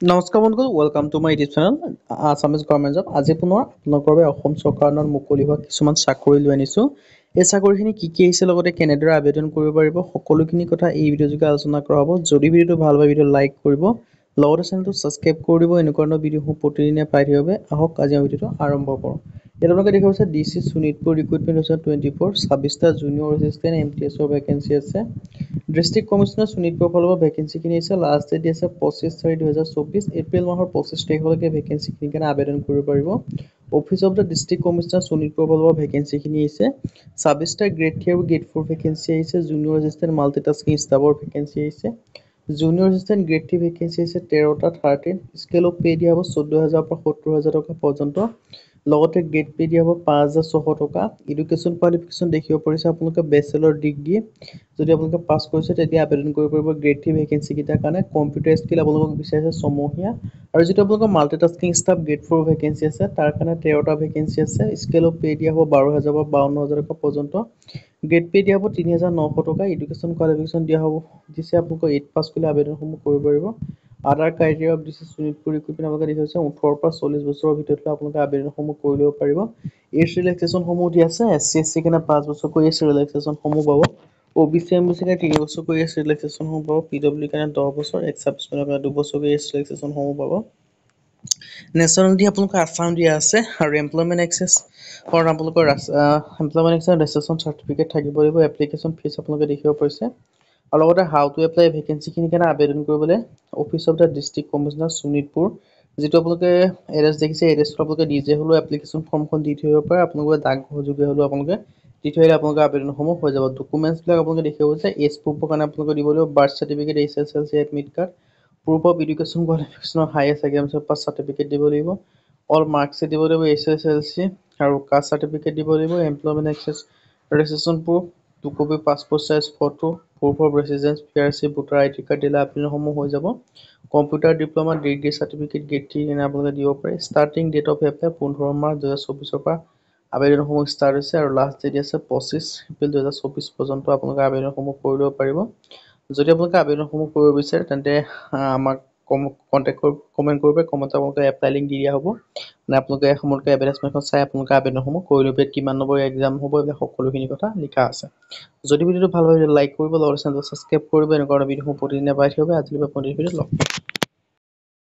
নমস্কাৰ বন্ধুসকল, welcome to my YouTube channel Assamese government job. আজি পুনৰ আপোনালোকৰ বাবে অসম চৰকাৰৰ মুকলি হোৱা কিছুমান চাকৰি লৈ আনিছোঁ। এই চাকৰিখিনি কি আহিছে, লগতে কেনেদৰে আবেদন কৰিব পাৰিব, সকলোখিনি কথা এই ভিডিঅ'যোগে আলোচনা কৰা হ'ব। যদি ভিডিঅ'টো ভাল পায় ভিডিঅ' লাইক কৰিব, লগতে চেনেলটো ছাবস্ক্ৰাইব কৰি দিব। এনেকুৱা ধৰণৰ ভিডিঅ'সমূহ প্ৰতিদিনে পাই থাকিব বাবে আহক আজি আমি ভিডিঅ'টো আৰম্ভ কৰোঁ। ইয়াত আপোনালোকে দেখা পাইছে DC শোণিতপুৰ ৰিক্ৰুটমেণ্ট 2024 26টা জুনিয়ৰ এছিষ্টেণ্ট MTSৰ ভেকেঞ্চি আছে। ডিষ্ট্ৰিক্ট কমিশনাৰ শোণিতপুৰ ফালৰ পৰা ভেকেঞ্চিখিনি আছে। লাষ্ট ডেট আছে 25/4/2024 এপ্ৰিল মাহৰ 25 তাৰিখলৈকে ভেকেঞ্চিখিনিৰ কাৰণে আবেদন কৰিব পাৰিব। Office of the district commissioner Sonitpur ফালৰ পৰা ভেকেঞ্চিখিনি আহিছে। 26টা গ্ৰেড 3 আৰু গ্ৰেড 4 ভেকেঞ্চি আহিছে। জুনিয়ৰ এছিষ্টেণ্ট মাল্টিটাস্কিং ষ্টাফৰ ভেকেঞ্চি আহিছে। জুনিয়ৰ এছিষ্টেণ্ট গ্ৰেড 3 ভেকেঞ্চি আহিছে 13টা 13 স্কেল অফ পে দিয়া হ'ব 14,000 পৰা 70,000 টকা পৰ্যন্ত। লগতে গ্ৰেড পে দিয়া হ'ব 5,600 টকা। এডুকেশ্যন কোৱালিফিকেশ্যন দেখিব পাৰিছে আপোনালোকে বেচেলৰ ডিগ্ৰী যদি আপোনালোকে পাছ কৰিছে তেতিয়া আবেদন কৰিব পাৰিব গ্ৰেড 3 ভেকেঞ্চিকেইটাৰ কাৰণে। কম্পিউটাৰ স্কিল আপোনালোকক বিচাৰিছে 6 মহীয়া। আৰু যিটো আপোনালোকৰ মাল্টিটাস্কিং ষ্টাফ গ্ৰেড 4 ভেকেঞ্চি আছে তাৰ কাৰণে 13টা ভেকেঞ্চি আছে। স্কেল অফ পে দিয়া হ'ব 12,000 পৰা 52,000 টকা পৰ্যন্ত। গ্ৰেড পে দিয়া হ'ব 3,900 টকা। এডুকেশ্যন কোৱালিফিকেশ্যন দিয়া হ'ব দিছে আপোনালোকৰ 8 পাছ কৰিলে আবেদনসমূহ কৰিব পাৰিব। আদাৰ ক্ৰাইটেৰিয়া অফ দিছে শোণিতপুৰ ৰিক্ৰুটমেণ্ট আপোনালোকে দেখিছে 18 পৰা 40 বছৰৰ ভিতৰত আপোনালোকে আবেদনসমূহ কৰি ল'ব পাৰিব। এজ ৰিলেক্সেশ্যনসমূহ দি আছে। SC SC কাৰণে 5 বছৰকৈ এজ ৰিলেক্সেশ্যনসমূহ পাব। OBC MBC কাৰণে 3 বছৰকৈ এজ ৰিলেক্সেশ্যনসমূহ পাব। PWD কাৰণে 10 বছৰ, এক্স ছাৰ্ভিচমেনৰ কাৰণে 2 বছৰকৈ এজ ৰিলেক্সেশ্যনসমূহ পাব। নেশ্যনেলিটি আপোনালোকৰ আছাম দিয়া আছে। আৰু এমপ্লয়মেণ্ট এক্সেছ আপোনালোকৰ এমপ্লয়মেণ্ট এক্সেছ ৰেজিষ্ট্ৰেশ্যন চাৰ্টিফিকেট থাকিব লাগিব। এপ্লিকেশ্যন ফিজ আপোনালোকে দেখিব পাৰিছে। আৰু লগতে হাউ টু এপ্লাই ভেকেঞ্চিখিনিৰ কাৰণে আবেদন কৰিবলৈ office of the district commissioner Sonitpur যিটো আপোনালোকে এড্ৰেছ দেখিছে এড্ৰেছটো আপোনালোকে নিজে হ'লেও এপ্লিকেশ্যন ফৰ্মখন দি থৈ আহিব পাৰে। আপোনালোকে ডাকঘৰযোগে হ'লেও আপোনালোকে দি থৈ আহিলে আপোনালোকৰ আবেদনসমূহ হৈ যাব। ডকুমেণ্টছবিলাক আপোনালোকে দেখিব পাৰিছে। এজ প্ৰুফৰ কাৰণে আপোনালোকে দিব লাগিব birth certificate, SSLC admit card, proof of education কোৱালিফিকেশ্যনৰ হাইয়েষ্ট ছেকেণ্ডেৰী পাছ চাৰ্টিফিকেট দিব লাগিব। অল মাৰ্কশ্বিট দিব লাগিব, SSLC আৰু কাষ্ট চাৰ্টিফিকেট দিব লাগিব। Employment exchange registration proof, 2 copy passport size photo, proof of residence, PRC, voter ID card দিলে আবেদনসমূহ হৈ যাব। Computer diploma degree certificate grade 3 কাৰণে আপোনালোকে দিব পাৰে। Starting date of apply 15 March 2024 পৰা আবেদনসমূহ ষ্টাৰ্ট হৈছে আৰু লাষ্ট ডেট আছে 25 এপ্ৰিল 2024 পৰ্যন্ত আপোনালোকে আবেদনসমূহ কৰি ল'ব পাৰিব। যদি আপোনালোকে আবেদনসমূহ কৰিব বিচাৰে তেন্তে আমাক কমেণ্ট কৰিব পাৰে। কমেণ্টত আপোনালোকে এপ্লাই লিংক দি দিয়া হ'ব। আপোনালোকে এডভাৰটাইজমেণ্টখন চাই আপোনালোকে আবেদনসমূহ কৰি ল'ব। কিমান নম্বৰ এক্সাম হ'ব এইবিলাক সকলোখিনি কথা লিখা আছে। যদি ভিডিঅ'টো ভাল হয় লাইক কৰিব, লগতে চেনেলটো ছাবস্ক্ৰাইব কৰিব। এনেকুৱা ভিডিঅ'সমূহ প্ৰতিদিনে পাই থাকিব। আজিলৈ ভিডিঅ'ত লগ পাম।